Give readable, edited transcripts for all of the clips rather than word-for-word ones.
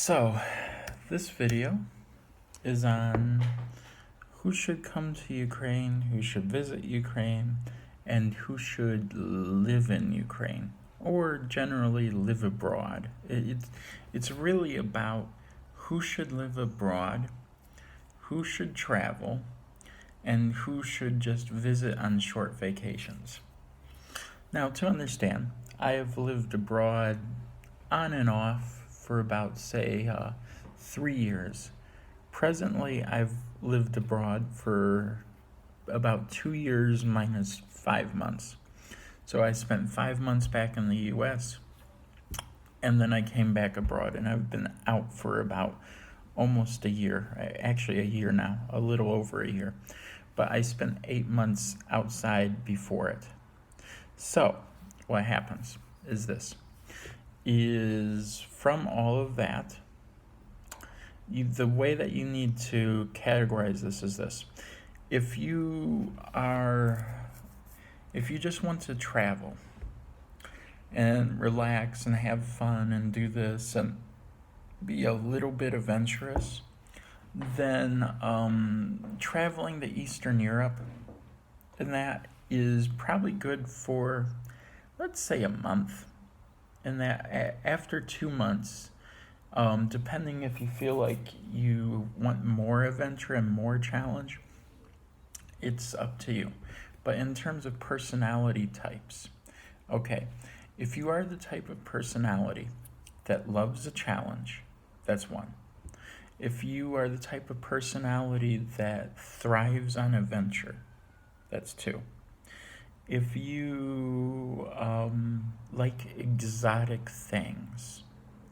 So, this video is on who should come to Ukraine, who should visit Ukraine, and who should live in Ukraine, or generally live abroad. It's really about who should live abroad, who should travel, and who should just visit on short vacations. Now, to understand, I have lived abroad on and off for about, say, 3 years. Presently, I've lived abroad for about 2 years minus 5 months. So I spent 5 months back in the US, and then I came back abroad, and I've been out for about almost a year. Actually, a year now, a little over a year. But I spent 8 months outside before it. So, what happens is this. Is from all of that, the way that you need to categorize this is this. If you just want to travel and relax and have fun and do this and be a little bit adventurous, then traveling to Eastern Europe, and that is probably good for, let's say, a month. And that after 2 months, depending if you feel like you want more adventure and more challenge, it's up to you. But in terms of personality types, okay, if you are the type of personality that loves a challenge, that's one. If you are the type of personality that thrives on adventure, that's two. If you like exotic things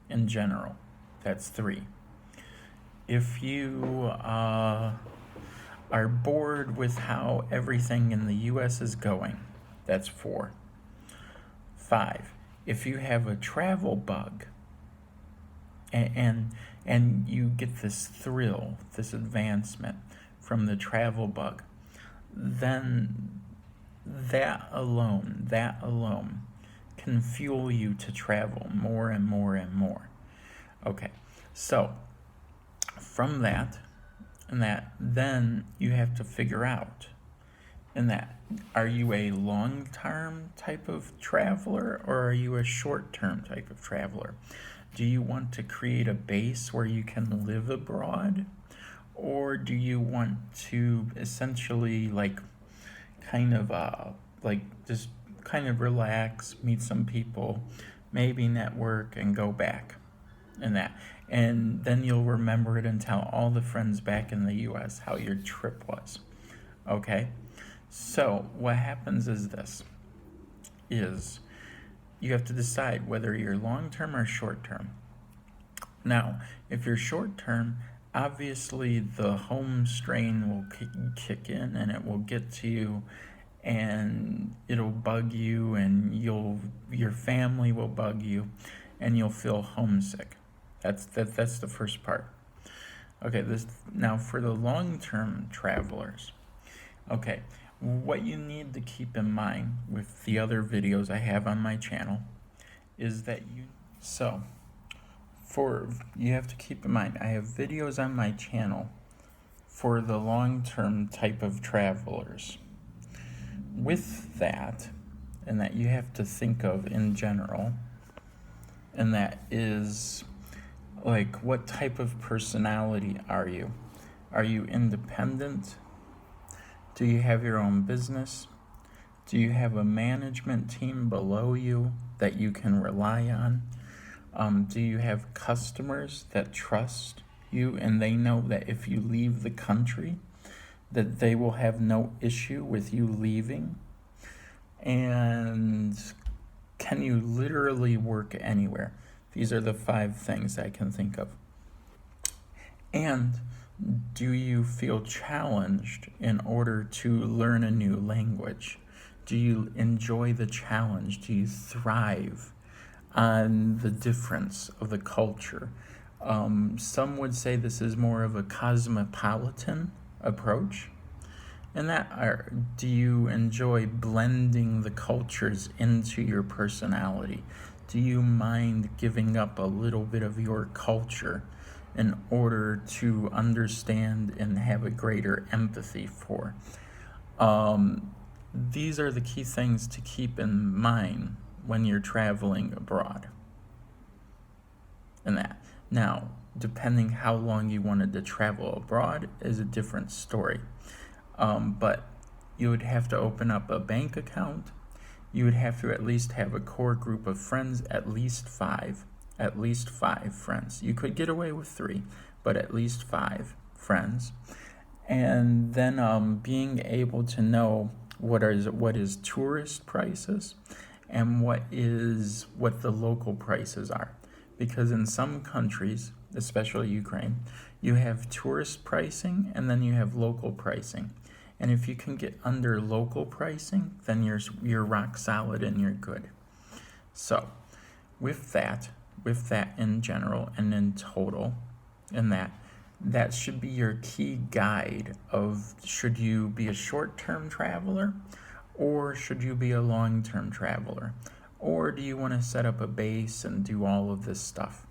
in general, that's three. If you are bored with how everything in the US is going, that's four. 5. If you have a travel bug and you get this thrill, this advancement from the travel bug, then that alone can fuel you to travel more and more and more. Okay, so from that, then you have to figure out, are you a long-term type of traveler or are you a short-term type of traveler? Do you want to create a base where you can live abroad, or do you want to essentially just kind of relax, meet some people, maybe network and go back and then you'll remember it and tell all the friends back in the US how your trip was. Okay, so what happens is you have to decide whether you're long-term or short-term. Now, if you're short-term, obviously the home strain will kick in and it will get to you and it'll bug you and your family will bug you and you'll feel homesick. That's the first part. Okay, now for the long-term travelers. Okay, what you need to keep in mind with the other videos I have on my channel is that you have to keep in mind, I have videos on my channel for the long-term type of travelers. With that, and that you have to think of in general, and that is what type of personality are you? Are you independent? Do you have your own business? Do you have a management team below you that you can rely on? Do you have customers that trust you and they know that if you leave the country, that they will have no issue with you leaving? And can you literally work anywhere? These are the 5 things I can think of. And do you feel challenged in order to learn a new language? Do you enjoy the challenge? Do you thrive on the difference of the culture? Some would say this is more of a cosmopolitan approach. And do you enjoy blending the cultures into your personality? do you mind giving up a little bit of your culture in order to understand and have a greater empathy for? These are the key things to keep in mind when you're traveling abroad. And that. Now, depending how long you wanted to travel abroad is a different story. But you would have to open up a bank account. You would have to at least have a core group of friends, at least five friends. You could get away with 3, but at least 5 friends. And then being able to know what is tourist prices and what the local prices are. Because in some countries, especially Ukraine, you have tourist pricing and then you have local pricing. And if you can get under local pricing, then you're rock solid and you're good. So with that in general and in total, and that should be your key guide of should you be a short-term traveler or should you be a long-term traveler? Or do you want to set up a base and do all of this stuff?